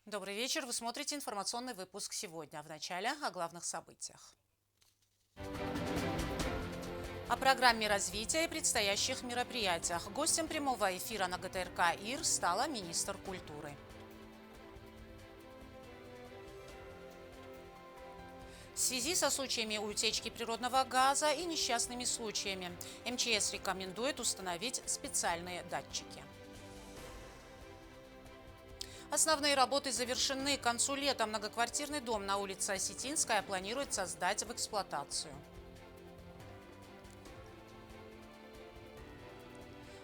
Добрый вечер. Вы смотрите информационный выпуск сегодня. Вначале о главных событиях. О программе развития и предстоящих мероприятиях. Гостем прямого эфира на ГТРК ИР стала министр культуры. В связи со случаями утечки природного газа и несчастными случаями МЧС рекомендует установить специальные датчики. Основные работы завершены. К концу лета многоквартирный дом на улице Осетинская планируется сдать в эксплуатацию.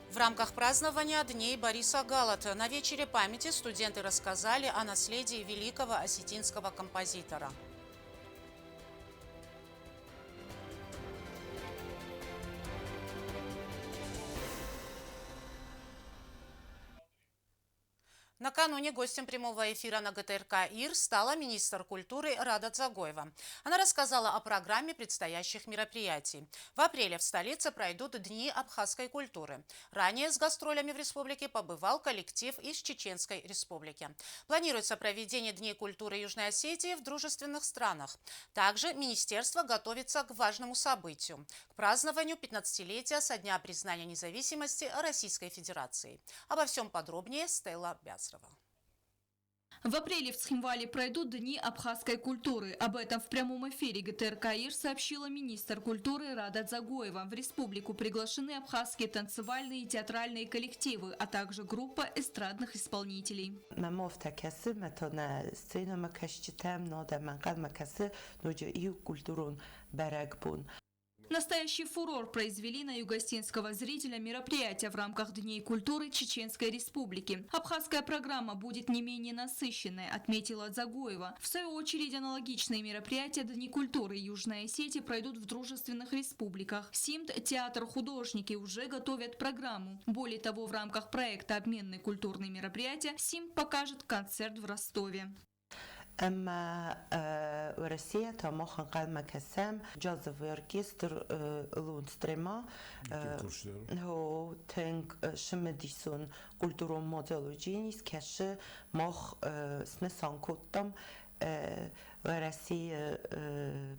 В рамках празднования Дней Бориса Галата на вечере памяти студенты рассказали о наследии великого осетинского композитора. Накануне гостем прямого эфира на ГТРК ИР стала министр культуры Рада Дзагоева. Она рассказала о программе предстоящих мероприятий. В апреле в столице пройдут Дни абхазской культуры. Ранее с гастролями в республике побывал коллектив из Чеченской республики. Планируется проведение Дней культуры Южной Осетии в дружественных странах. Также министерство готовится к важному событию – к празднованию 15-летия со дня признания независимости Российской Федерации. Обо всем подробнее Стелла Бязрова. В апреле в Цхинвале пройдут Дни абхазской культуры. Об этом в прямом эфире ГТРК ИР сообщила министр культуры Рада Дзагоева. В республику приглашены абхазские танцевальные и театральные коллективы, а также группа эстрадных исполнителей. Настоящий фурор произвели на югостинского зрителя мероприятия в рамках Дней культуры Чеченской Республики. Абхазская программа будет не менее насыщенной, отметила Дзагоева. В свою очередь, аналогичные мероприятия Дней культуры Южной Осетии пройдут в дружественных республиках. СИМТ, театр, художники уже готовят программу. Более того, в рамках проекта «Обменные культурные мероприятия» СИМТ покажет концерт в Ростове. أما Россия تماخن قلم كسم جاز واركستر لونسترما هو تنك شمديسون كولتورو موديولوجينيس كش مخ سمسان كوتم Россия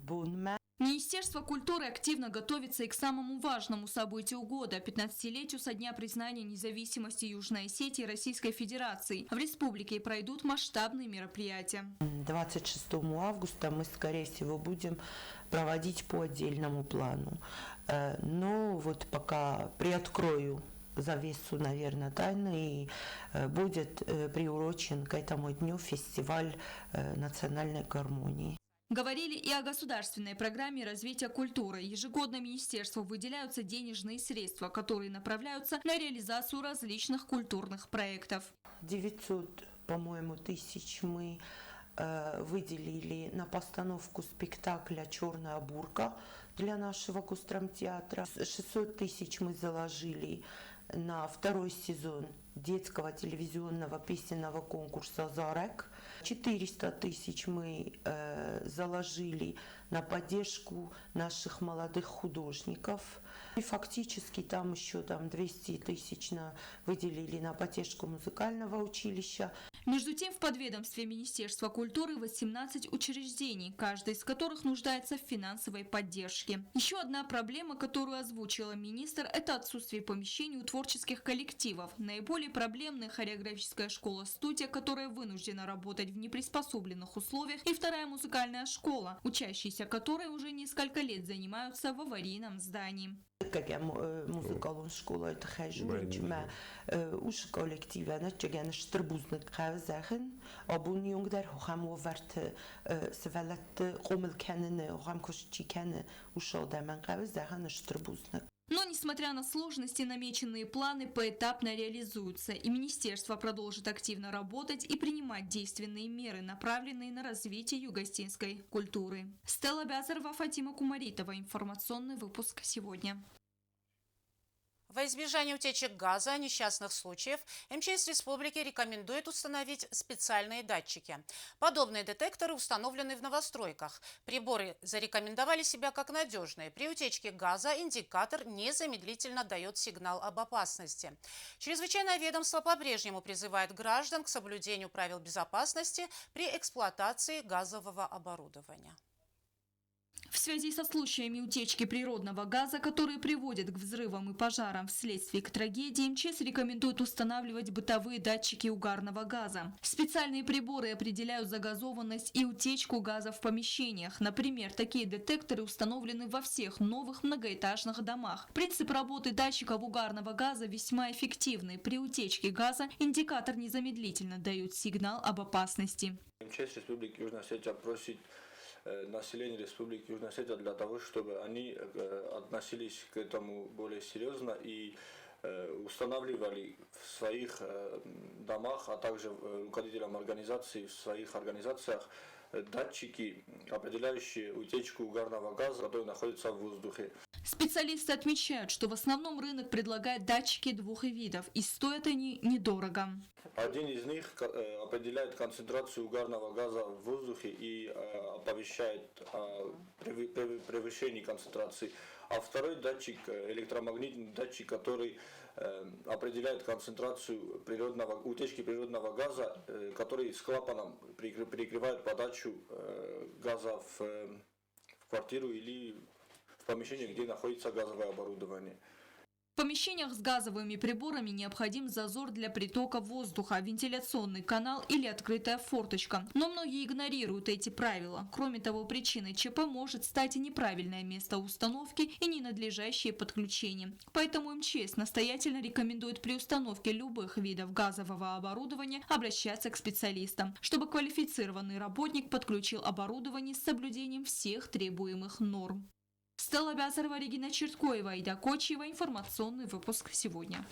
бунма. Министерство культуры активно готовится и к самому важному событию года – 15-летию со дня признания независимости Южной Осетии Российской Федерации. В республике пройдут масштабные мероприятия. 26 августа мы, скорее всего, будем проводить по отдельному плану. Но вот пока приоткрою завесу, наверное, тайны, и будет приурочен к этому дню фестиваль национальной гармонии. Говорили и о государственной программе развития культуры. Ежегодно министерству выделяются денежные средства, которые направляются на реализацию различных культурных проектов. 900, по-моему, тысяч мы выделили на постановку спектакля «Черная бурка» для нашего Госдрамтеатра. 600 тысяч мы заложили на второй сезон детского телевизионного песенного конкурса «Зарек». 400 тысяч мы заложили на поддержку наших молодых художников. И фактически там еще 200 тысяч выделили на поддержку музыкального училища. Между тем, в подведомстве Министерства культуры 18 учреждений, каждый из которых нуждается в финансовой поддержке. Еще одна проблема, которую озвучила министр, это отсутствие помещений у творческих коллективов. Наиболее проблемная хореографическая школа-студия, которая вынуждена работать в неприспособленных условиях, и вторая музыкальная школа, учащиеся которой уже несколько лет занимаются в аварийном здании. Музыкалон школа это хажуч, ма уж коллектива, на чеген штрбузник хавзахен, абун юнгдер хам уверт свалат комел кенне, хам кошчи кенне, ушел даман хавзахен штрбузник. Но, несмотря на сложности, намеченные планы поэтапно реализуются, и министерство продолжит активно работать и принимать действенные меры, направленные на развитие югостинской культуры. Стелла Бязарова, Фатима Кумаритова. Информационный выпуск сегодня. Во избежание утечек газа, несчастных случаев, МЧС Республики рекомендует установить специальные датчики. Подобные детекторы установлены в новостройках. Приборы зарекомендовали себя как надежные. При утечке газа индикатор незамедлительно дает сигнал об опасности. Чрезвычайное ведомство по-прежнему призывает граждан к соблюдению правил безопасности при эксплуатации газового оборудования. В связи со случаями утечки природного газа, которые приводят к взрывам и пожарам вследствие к трагедии, МЧС рекомендует устанавливать бытовые датчики угарного газа. Специальные приборы определяют загазованность и утечку газа в помещениях. Например, такие детекторы установлены во всех новых многоэтажных домах. Принцип работы датчиков угарного газа весьма эффективный. При утечке газа индикатор незамедлительно дает сигнал об опасности. МЧС Республики Южная Осетия просит население Республики Южная Осетия для того, чтобы они относились к этому более серьезно и устанавливали в своих домах, а также руководителям организаций в своих организациях датчики, определяющие утечку угарного газа, который находится в воздухе. Специалисты отмечают, что в основном рынок предлагает датчики двух видов, и стоят они недорого. Один из них определяет концентрацию угарного газа в воздухе и оповещает о превышении концентрации. А второй датчик, электромагнитный датчик, который определяет концентрацию утечки природного газа, который с клапаном перекрывает подачу газа в квартиру или в помещение, где находится газовое оборудование. В помещениях с газовыми приборами необходим зазор для притока воздуха, вентиляционный канал или открытая форточка. Но многие игнорируют эти правила. Кроме того, причиной ЧП может стать и неправильное место установки и ненадлежащее подключение. Поэтому МЧС настоятельно рекомендует при установке любых видов газового оборудования обращаться к специалистам, чтобы квалифицированный работник подключил оборудование с соблюдением всех требуемых норм. Стелла Бязарова, Регина Черткоева, Ида Кочева. Информационный выпуск сегодня.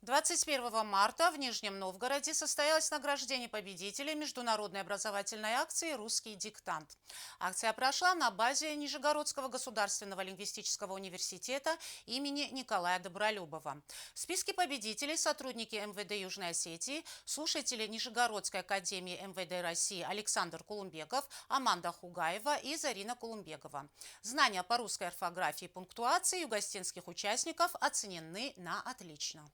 21 марта в Нижнем Новгороде состоялось награждение победителей международной образовательной акции «Русский диктант». Акция прошла на базе Нижегородского государственного лингвистического университета имени Николая Добролюбова. В списке победителей сотрудники МВД Южной Осетии, слушатели Нижегородской академии МВД России Александр Кулумбеков, Аманда Хугаева и Зарина Кулумбекова. Знания по русской орфографии и пунктуации югостинских участников оценены на отлично.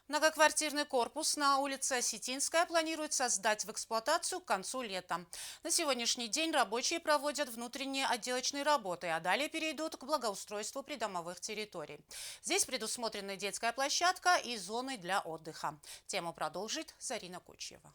Многоквартирный корпус на улице Осетинская планируется сдать в эксплуатацию к концу лета. На сегодняшний день рабочие проводят внутренние отделочные работы, а далее перейдут к благоустройству придомовых территорий. Здесь предусмотрены детская площадка и зоны для отдыха. Тему продолжит Зарина Кучева.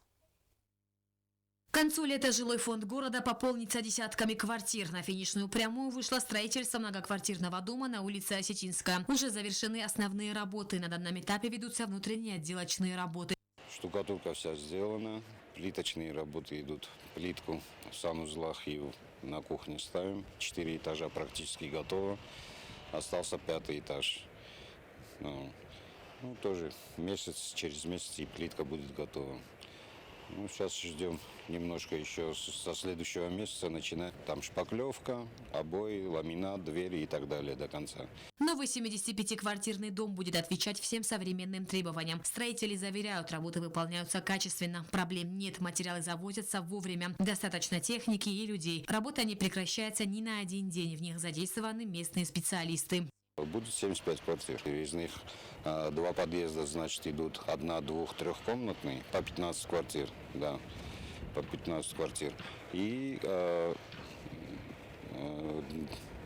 К концу лета жилой фонд города пополнится десятками квартир. На финишную прямую вышло строительство многоквартирного дома на улице Осетинская. Уже завершены основные работы. На данном этапе ведутся внутренние отделочные работы. Штукатурка вся сделана. Плиточные работы идут. Плитку в санузлах и на кухне ставим. 4 этажа практически готово. Остался 5-й этаж. Тоже через месяц и плитка будет готова. Сейчас ждем немножко еще со следующего месяца начинать. Там шпаклевка, обои, ламинат, двери и так далее до конца. Новый 75-квартирный дом будет отвечать всем современным требованиям. Строители заверяют, работы выполняются качественно. Проблем нет, материалы завозятся вовремя. Достаточно техники и людей. Работа не прекращается ни на один день. В них задействованы местные специалисты. Будет 75 квартир. Из них 2 подъезда, значит, идут 1-, 2-, 3-комнатные, по 15 квартир, да, по 15 квартир. И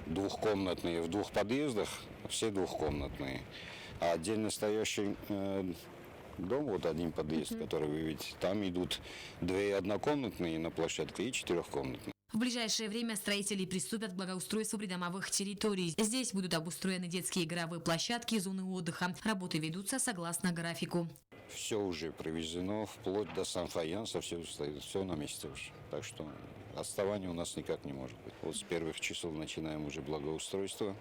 2-комнатные в 2 подъездах, все 2-комнатные. А отдельно стоящий дом, вот один подъезд, который вы видите, там идут 2 однокомнатные на площадке и 4-комнатные. В ближайшее время строители приступят к благоустройству придомовых территорий. Здесь будут обустроены детские игровые площадки и зоны отдыха. Работы ведутся согласно графику. Все уже привезено, вплоть до санфаянса, все стоит, все на месте уже. Так что отставания у нас никак не может быть. Вот с первых чисел начинаем уже благоустройство.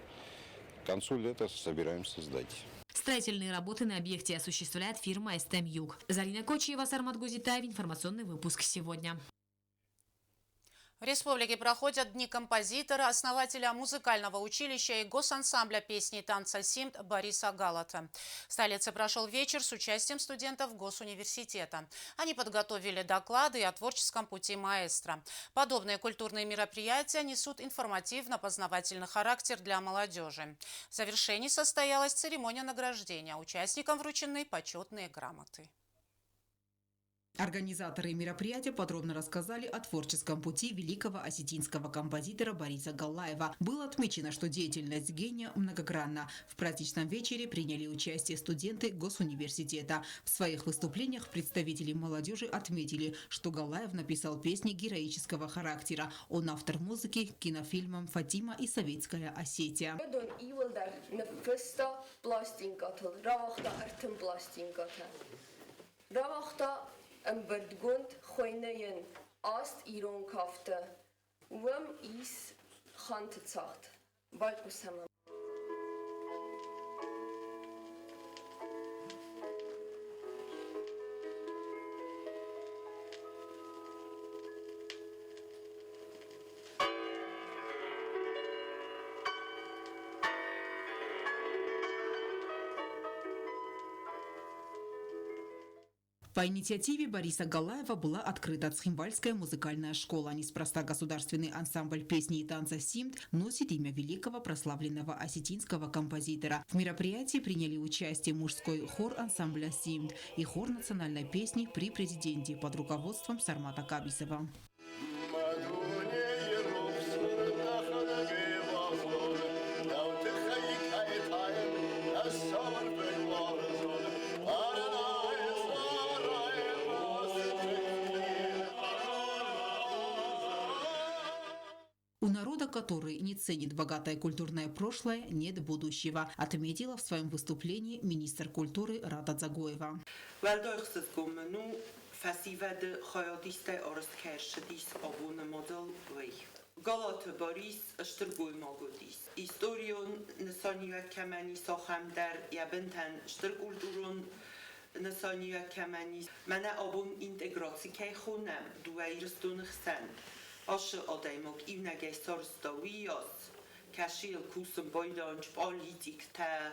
К концу лета собираемся сдать. Строительные работы на объекте осуществляет фирма «СТМ Юг». Зарина Кочиева, Сармат Гузитаев. Информационный выпуск сегодня. В республике проходят Дни композитора, основателя музыкального училища и госансамбля песни и танца «Симт» Бориса Галата. В столице прошел вечер с участием студентов Госуниверситета. Они подготовили доклады о творческом пути маэстро. Подобные культурные мероприятия несут информативно-познавательный характер для молодежи. В завершении состоялась церемония награждения. Участникам вручены почетные грамоты. Организаторы мероприятия подробно рассказали о творческом пути великого осетинского композитора Бориса Галаева. Было отмечено, что деятельность гения многогранна. В праздничном вечере приняли участие студенты Госуниверситета. В своих выступлениях представители молодежи отметили, что Галаев написал песни героического характера. Он автор музыки к кинофильмам «Фатима» и «Советская Осетия». Yn bydgwnt chwyneuyn, ast iron kafte, is chant tacht, bald busama. По инициативе Бориса Галаева была открыта Цхинвальская музыкальная школа. Неспроста государственный ансамбль песни и танца «Симт» носит имя великого прославленного осетинского композитора. В мероприятии приняли участие мужской хор ансамбля «Симт» и хор национальной песни при президенте под руководством Сармата Кабисова. У народа, который не ценит богатое культурное прошлое, нет будущего, отметила в своем выступлении министр культуры Рада Дзагоева. Galata Boris Shtrguj Mogodis. Historion Nasaniya Kamani Soham dar Yabintan Shtrgulturun Nasaniya Kamani Mana Abun integracji Kejhunem Duairstun Hsen. Ashe Ademok Ivnage Sorstowios Kashil Kusum Boydanch Politik Ta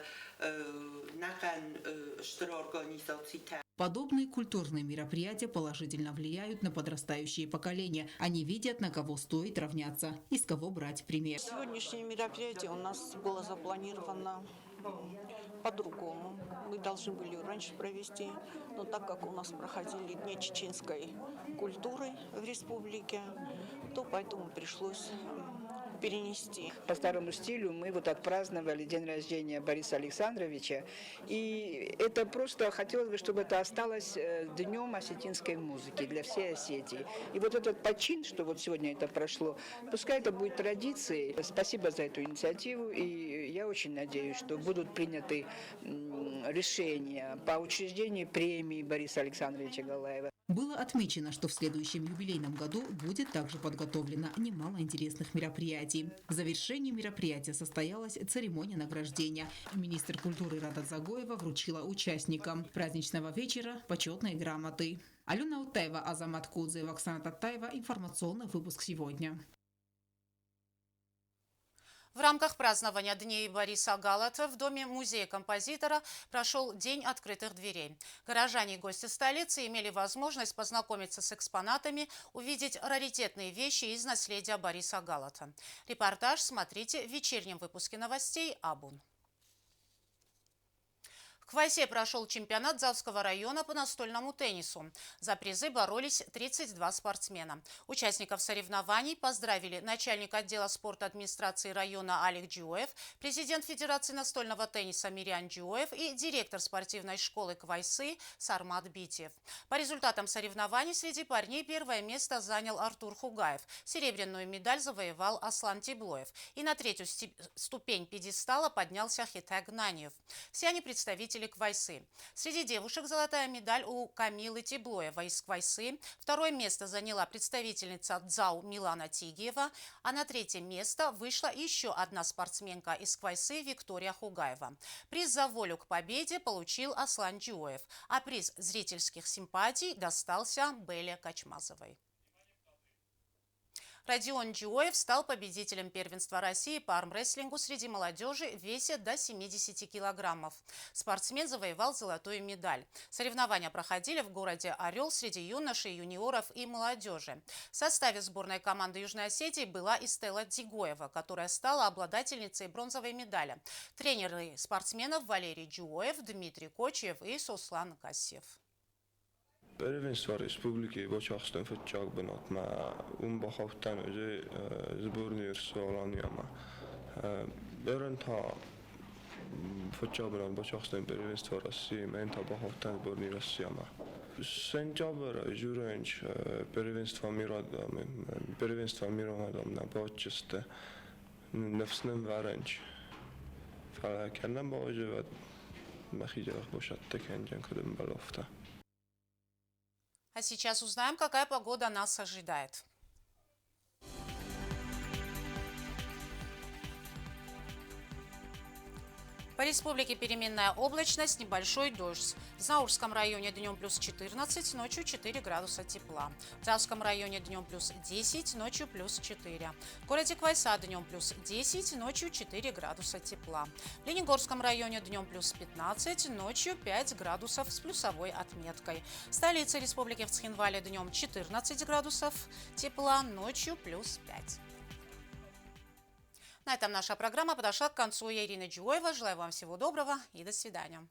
Nagan Shtrorganizacji Ta. Подобные культурные мероприятия положительно влияют на подрастающие поколения. Они видят, на кого стоит равняться и с кого брать пример. Сегодняшнее мероприятие у нас было запланировано по-другому. Мы должны были раньше провести, но так как у нас проходили Дни чеченской культуры в республике, то поэтому пришлось перенести. По старому стилю мы вот отпраздновали день рождения Бориса Александровича, и это просто хотелось бы, чтобы это осталось днем осетинской музыки для всей Осетии. И вот этот почин, что вот сегодня это прошло, пускай это будет традицией. Спасибо за эту инициативу, и я очень надеюсь, что будут приняты решения по учреждению премии Бориса Александровича Галаева. Было отмечено, что в следующем юбилейном году будет также подготовлено немало интересных мероприятий. В завершении мероприятия состоялась церемония награждения. Министр культуры Рада Дзагоева вручила участникам праздничного вечера почетные грамоты. Алена Утаева, Азамат Кудзеев, Оксана Татаева. Информационный выпуск сегодня. В рамках празднования Дней Бориса Галата в Доме музея композитора прошел День открытых дверей. Горожане и гости столицы имели возможность познакомиться с экспонатами, увидеть раритетные вещи из наследия Бориса Галата. Репортаж смотрите в вечернем выпуске новостей «Абун». В Квайсе прошел чемпионат Завского района по настольному теннису. За призы боролись 32 спортсмена. Участников соревнований поздравили начальник отдела спорта администрации района Алик Джиоев, президент Федерации настольного тенниса Мириан Джиоев и директор спортивной школы Квайсы Сармат Битиев. По результатам соревнований среди парней первое место занял Артур Хугаев. Серебряную медаль завоевал Аслан Тиблоев. И на третью ступень пьедестала поднялся Хитэг Наниев. Все они представители любителей квайсы. Среди девушек золотая медаль у Камилы Теблоевой из квайсы. Второе место заняла представительница ДЗАУ Милана Тигиева, а на третье место вышла еще одна спортсменка из квайсы Виктория Хугаева. Приз за волю к победе получил Аслан Джиоев, а приз зрительских симпатий достался Белле Качмазовой. Родион Джиоев стал победителем первенства России по армрестлингу среди молодежи в весе до 70 килограммов. Спортсмен завоевал золотую медаль. Соревнования проходили в городе Орел среди юношей, юниоров и молодежи. В составе сборной команды Южной Осетии была и Стелла Дзигоева, которая стала обладательницей бронзовой медали. Тренеры спортсменов Валерий Джиоев, Дмитрий Кочев и Суслан Кассев. Первенство республики Бочахстан футчагбанат на умбахавтан уже сборную Соланьяма. Бернта футчагбанат Бочахстан первенство России, мента бахавтан сборную Россияма. Сентябрь журенч первенство мира на Бочесте нефсным варенч. Фалаканам божеват махиджах бошат текенджан кадам балофта. А сейчас узнаем, какая погода нас ожидает. По республике переменная облачность, небольшой дождь. В Заурском районе днем плюс 14, ночью 4 градуса тепла. В Царском районе днем плюс 10, ночью плюс 4. В городе Квайса днем плюс 10, ночью 4 градуса тепла. В Ленигорском районе днем плюс 15, ночью 5 градусов с плюсовой отметкой. В столице республики в Цхинвале днем 14 градусов тепла, ночью плюс 5. На этом наша программа подошла к концу. Я Ирина Джиоева. Желаю вам всего доброго и до свидания.